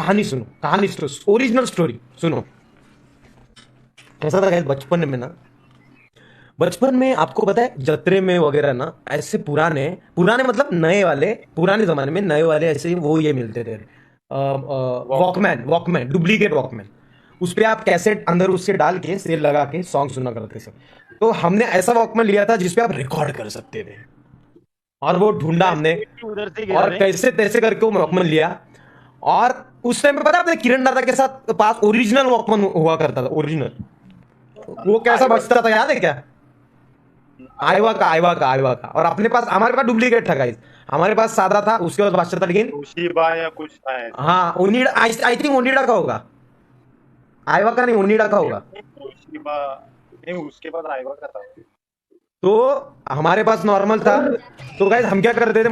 कहानी सुनो, कहानी ओरिजिनल स्टोरी सुनो। ऐसा था गाइस बचपन में ना, बचपन में आपको पता है जत्रे में वगैरह ना ऐसे पुराने पुराने मतलब नए वाले, पुराने जमाने में नए वाले ऐसे वो ये मिलते थे, वॉकमैन, वॉकमैन डुप्लीकेट वॉकमैन। उस पे आप कैसेट अंदर उससे डाल के सेल लगा के सॉन्ग सुना करते थे। तो हमने ऐसा वॉकमैन लिया था जिसपे आप रिकॉर्ड कर सकते थे, और वो ढूंढा हमने, उधर से गिरा और रे। कैसे तैसे करके वो वॉकमैन लिया। और उस टाइम पे पता है अपने किरण दादा के साथ पास ओरिजिनल वॉकमैन हुआ करता था, ओरिजिनल। वो कैसा बजता था याद है क्या? आईवा का। और अपने पास, हमारे पास डुप्लीकेट था गाइस, हमारे पास सादा था, उसके बाद बजता था, लेकिन तोशिबा या कुछ था ऐसा। हाँ ओनिडा, आई थिंक ओनिडा का होगा, आईवा का नहीं, ओनिडा का होगा। तोशिबा नहीं, उसके बाद आईवा का था। तो हमारे पास नॉर्मल था। तो गाइस हम क्या करते थे,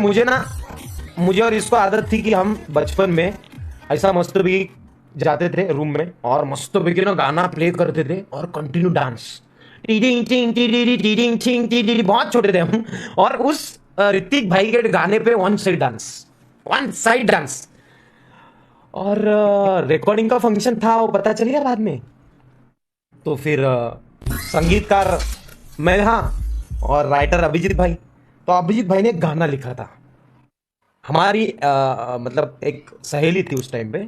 मुझे और इसको आदत थी कि हम बचपन में ऐसा मस्त भी जाते थे रूम में और मस्त भी ना गाना प्ले करते थे और कंटिन्यू डांस, बहुत छोटे थे हम। और उस ऋतिक भाई के गाने पे one side dance, one side dance. और रिकॉर्डिंग का फंक्शन था वो पता चल गया बाद में। तो फिर संगीतकार मैं, हाँ, और राइटर अभिजीत भाई। तो अभिजीत भाई ने एक गाना लिखा था, हमारी मतलब एक सहेली थी उस टाइम पे,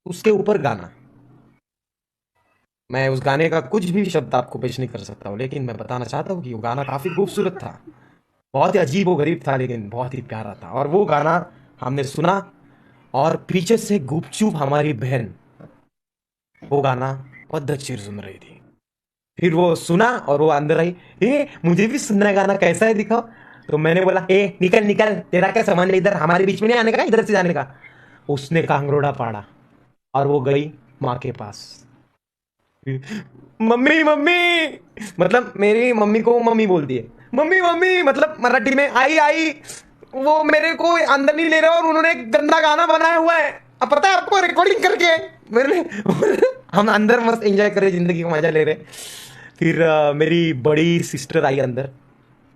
उसके ऊपर गाना। मैं उस गाने का कुछ भी शब्द आपको पेश नहीं कर सकता हूँ, लेकिन मैं बताना चाहता हूँ कि वो गाना काफी खूबसूरत था, बहुत ही अजीब व गरीब था, लेकिन बहुत ही प्यारा था। और वो गाना हमने सुना, और पीछे से गुपचुप हमारी बहन वो गाना पद्ध चिर सुन रही थी। फिर वो सुना और वो अंदर आई, ए मुझे भी सुनना है गाना, कैसा है दिखाओ। तो मैंने बोला, ए निकल निकल, तेरा क्या सामान है इधर, हमारे बीच में नहीं आने का, इधर से जाने का। उसने कांगरोड़ा पाड़ा और वो गई माँ के पास। मम्मी मम्मी, मतलब मेरी मम्मी को मम्मी बोलती है, मम्मी मम्मी मतलब मराठी में, आई आई, वो मेरे को अंदर नहीं ले रहे और उन्होंने एक गंदा गाना बनाया हुआ है, अब पता है आपको, रिकॉर्डिंग करके मेरे हम अंदर मस्त एंजॉय कर रहे, जिंदगी का मजा ले रहे। फिर मेरी बड़ी सिस्टर आई अंदर,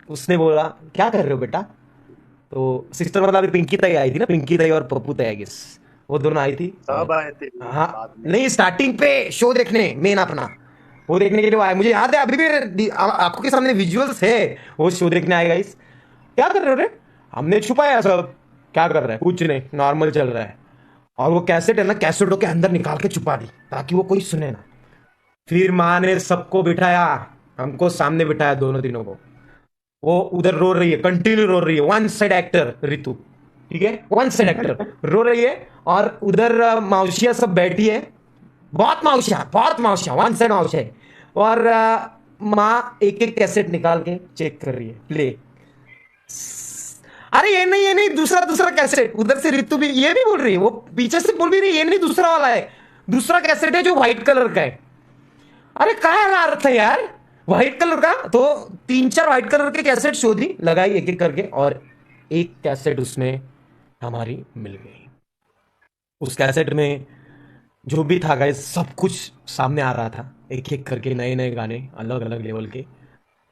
उसने बोला क्या कर रहे हो बेटा। तो सिस्टर मतलब अभी पिंकी ताई आई थी ना, पिंकी ताई और पप्पू ताई आई गेस, वो दोनों आई थी। सब आए थे हाँ, बाद में। नहीं स्टार्टिंग पे शो देखने, मेन अपना वो देखने के लिए वो आए, मुझे याद है अभी भी, आपको के सामने विजुअल्स है, वो शो देखने आएगा। इस क्या कर रहे हो रे, हमने छुपाया सब, क्या कर रहे हैं, कुछ नहीं, नॉर्मल चल रहा है। और वो कैसेट है ना, कैसेटों के अंदर निकाल के छुपा दी ताकि वो कोई सुने ना। फिर माँ ने सबको बिठाया, हमको सामने बिठाया दोनों तीनों को। वो उधर रो रही है, कंटिन्यू रो रही है, वन साइड एक्टर रितु, ठीक है, वन साइड एक्टर रो रही है। और उधर मौसिया सब बैठी है, बहुत माउसिया, वन साइड माउसिया है। और माँ एक एक कैसेट निकाल के चेक कर रही है, प्ले। अरे ये नहीं, दूसरा दूसरा कैसेट। उधर से रितु भी ये भी बोल रही है, वो पीछे से बोल भी रही है, ये नहीं दूसरा वाला है, दूसरा कैसेट है जो व्हाइट कलर का है। अरे क्या अर्थ है यार, व्हाइट कलर का। तो तीन चार व्हाइट कलर के कैसेट शोधी लगाई एक एक करके, और एक कैसेट उसमें हमारी मिल गई। उस कैसेट में जो भी था गाइस, सब कुछ सामने आ रहा था, एक एक करके नए नए गाने, अलग अलग लेवल के।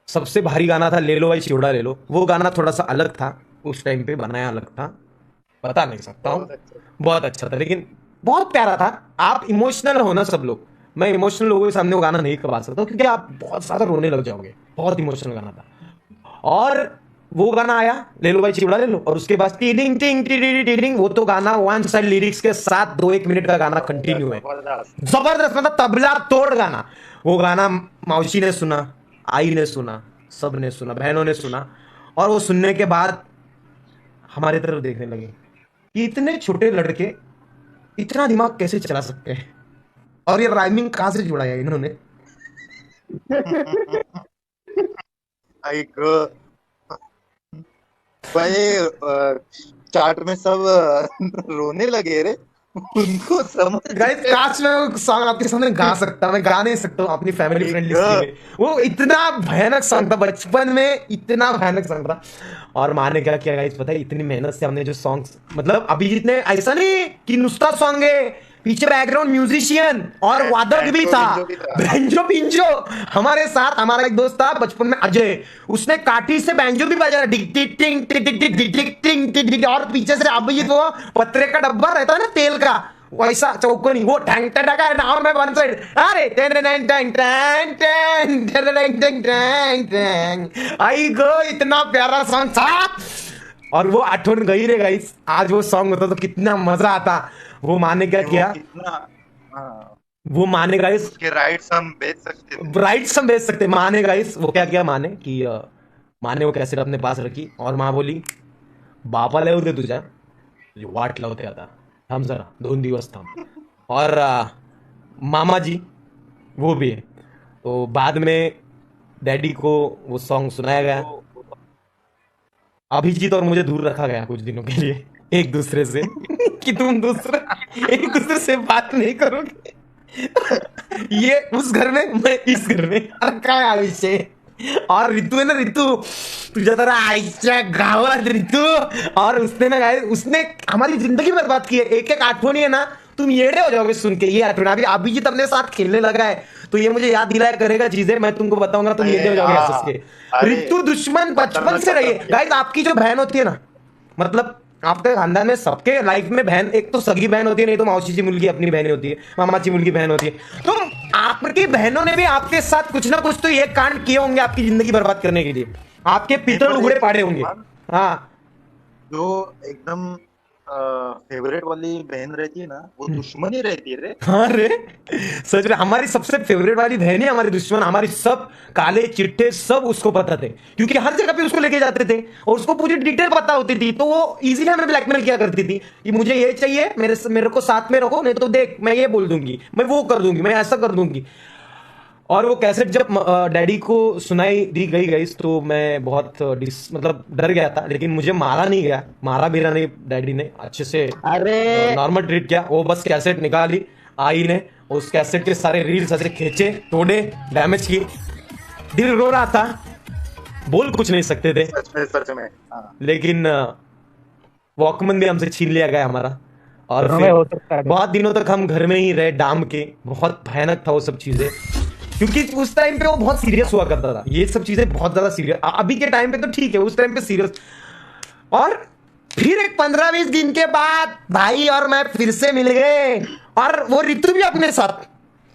सबसे भारी गाना था ले लो भाई चिवड़ा ले लो, वो गाना थोड़ा सा अलग था, उस टाइम पे बनाया अलग था, बता नहीं सकता हूँ। बहुत अच्छा। बहुत अच्छा था, लेकिन बहुत प्यारा था। आप इमोशनल हो ना सब लोग, मैं इमोशनल लोगों के सामने वो गाना नहीं करवा सकता क्योंकि आप बहुत ज्यादा रोने लग जाओगे, बहुत इमोशनल गाना था। और वो गाना आया ले लो भाई चिवड़ा ले लो, और उसके बाद टीडिंग टिंग टीडिंग टीडिंग, वो तो गाना वन साइड लिरिक्स के साथ 2-1 मिनट का गाना कंटिन्यू है, जबरदस्त। जबरदस्त, मतलब तबला तोड़ गाना। वो गाना मौसी ने सुना, आई ने सुना, सब ने सुना, बहनों ने सुना। और वो सुनने के बाद हमारे तरफ देखने लगे कि इतने छोटे लड़के इतना दिमाग कैसे चला सकते हैं, और ये राइमिंग कहां से जुड़ा है इन्होंने। एक भाई चार्ट में सब रोने लगे रे, उनको समझ गाइस काश मैं वो सॉन्ग आपके सामने गा सकता, मैं गा नहीं सकता हूँ अपनी फैमिली फ्रेंडली में। वो इतना भयानक सॉन्ग था, बचपन में इतना भयानक सॉन्ग था। और माँ ने क्या किया गाइस पता है, इतनी मेहनत से हमने जो सॉन्ग्स, मतलब अभिजीत ने ऐसा नहीं कि नुस्ता सॉन्ग है, पीछे बैकग्राउंड म्यूजिशियन और वादक भी था, बैंजो भी था। बैंजो पिंजो। हमारे साथ हमारा एक दोस्त था बचपन में, अजय, उसने काठी से बैंजो भी बजाया, डिग टिक टिंग टिक टिक टिक टिक टिक टिंग टिक टिक, और पीछे से अभिजीत वो पत्रे का डब्बा रहता है ना तेल का, वैसा चौकोनी, वो टैंग टका नाव में वन साइड, अरे टैंग टैंग टैंग टैंग टैंग टैंग टैंग टैंग टैंग, आई गो, इतना प्यारा सॉन्ग था। और वो अठवन गई रे गाइस, आज वो सॉन्ग होता तो कितना मजा आता। वो माने क्या वो किया, कितना, हाँ, वो माने गाइस, उसके राइट्स हम बेच सकते थे। राइट्स हम बेच सकते, माने गाइस, वो क्या किया माने कि माने वो कैसेट अपने पास रखी और माँ बोली, बापाला येऊ दे तुझ्या, वाट लावते आता, थांब जरा 2 दिवस थांब। और मामा जी वो भी है। तो बाद में डैडी को वो सॉन्ग सुनाया गया, अभिजीत और मुझे दूर रखा गया कुछ दिनों के लिए एक दूसरे से कि तुम दूसरे एक दूसरे से बात नहीं करोगे। ये उस घर में, मैं इस घर में, अरे काय हा विषय। और रितू है ना, रितू तुझ्या तर आईच्या गावात रितू, और उसने ना गाइस, उसने हमारी जिंदगी बर्बाद की है। एक एक आठवनी है ना, तुम येड़े हो जाओगे सुन के ये आठवनी। अभी अभिजीत अपने साथ खेलने लगा है तो ये मुझे याद दिलाया करेगा चीजें, मैं तुमको बताऊंगा तुम येड़े हो जाओगे हाँ, हंस के। अरे, रितु दुश्मन बचपन से रही है गाइस। आपकी जो बहन होती है ना, मतलब आपके खानदान में सबके लाइफ में बहन, एक तो सगी बहन होती है, नहीं तो मौसीची मुलगी अपनी बहन होती है, मामाची मुलगी बहन होती है। तो आपकी बहनों ने भी आपके साथ कुछ ना कुछ तो ये कांड किए होंगे आपकी जिंदगी बर्बाद करने के लिए, आपके पितल उगड़े पाड़े होंगे। हाँ जो एकदम फेवरेट वाली बहन रहती है ना, वो दुश्मन ही रहती है रे। हाँ रे, सच में हमारी सबसे फेवरेट वाली बहन ही हमारी दुश्मन। हमारी सब काले चिट्ठे सब उसको पता थे, क्योंकि हर जगह पे उसको लेके जाते थे और उसको पूरी डिटेल पता होती थी, तो वो इजीली हमें ब्लैकमेल किया करती थी कि मुझे ये चाहिए, मेरे को साथ में रखो, नहीं तो देख मैं ये बोल दूंगी, मैं वो कर दूंगी, मैं ऐसा कर दूंगी। और वो कैसेट जब डैडी को सुनाई दी गई गई तो मैं बहुत मतलब डर गया था, लेकिन मुझे मारा नहीं गया, मारा भी नहीं, डैडी ने अच्छे से अरे नॉर्मल ट्रीट किया। वो बस कैसेट निकाली, आई ने उस कैसेट के सारे रील्स ऐसे खींचे, तोड़े, डैमेज की। दिल रो रहा था, बोल कुछ नहीं सकते थे, सच में हाँ। लेकिन वॉकमैन भी हमसे छीन लिया गया हमारा। और घरों में फिर हो सकता है। बहुत दिनों तक हम घर में ही रहे डाम के। बहुत भयानक था वो सब चीजें, क्योंकि उस टाइम पे वो बहुत सीरियस हुआ करता था, ये सब चीजें बहुत ज्यादा सीरियस। अभी के टाइम पे तो ठीक है, उस टाइम पे सीरियस। और फिर एक 15-20 दिन के बाद भाई और मैं फिर से मिल गए, और वो ऋतु भी अपने साथ,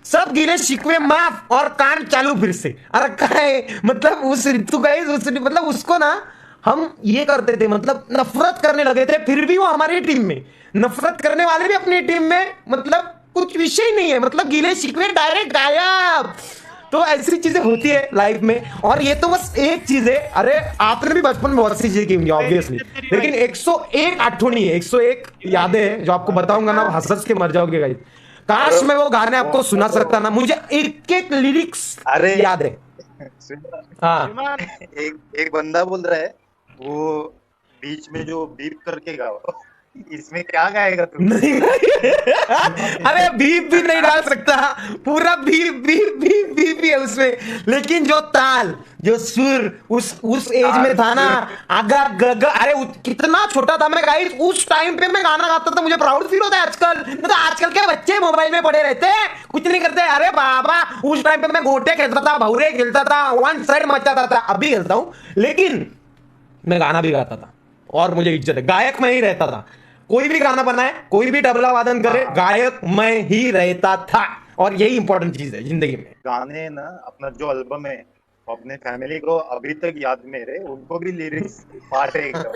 सब गिले शिकवे माफ और कांड चालू फिर से। अरे क्या है, मतलब उस ऋतु का मतलब उसको ना हम ये करते थे, मतलब नफरत करने लगे थे, फिर भी वो हमारी टीम में, नफरत करने वाले भी अपनी टीम में, मतलब कुछ विषय नहीं है, मतलब गिले शिकवे डायरेक्ट गायब। तो ऐसी चीजें होती है लाइफ में। और ये तो बस एक चीज है, अरे आपने भी बचपन में बहुत सी चीजें की होंगी ऑब्वियसली, लेकिन 101 आठवनी है, 101 यादें हैं जो आपको बताऊंगा ना, हंस हंस के मर जाओगे गाइस। काश मैं वो गाने आपको सुना सकता ना, मुझे एक एक लिरिक्स अरे याद है। हाँ एक बंदा बोल रहा है, वो बीच में जो बीप करके गाओ, इसमें क्या गाएगा तुम? नहीं अरे बीप भी नहीं डाल सकता, पूरा बीप बीप बीप बीप ही है उसमें, लेकिन जो ताल, जो सुर उस एज में था ना, आगा गगा, अरे कितना छोटा था मैं गाइस उस टाइम पे मैं गाना गाता था, मुझे प्राउड फील होता है। आजकल मतलब आजकल के बच्चे मोबाइल में पड़े रहते हैं, कुछ नहीं करते। अरे बाबा उस टाइम पे मैं गोटे खेलता था, भौरे खेलता था, वन साइड मचाता था, अभी खेलता हूं, लेकिन मैं गाना भी गाता था और मुझे इज्जत है। गायक मैं ही रहता था, कोई भी गाना बनाए, कोई भी तबला वादन करे, गायक मैं ही रहता था। और यही इंपॉर्टेंट चीज है जिंदगी में। गाने ना, अपना जो एल्बम है वो अपने फैमिली को अभी तक याद में रहे, उनको भी लिरिक्स पाठ है एकदम।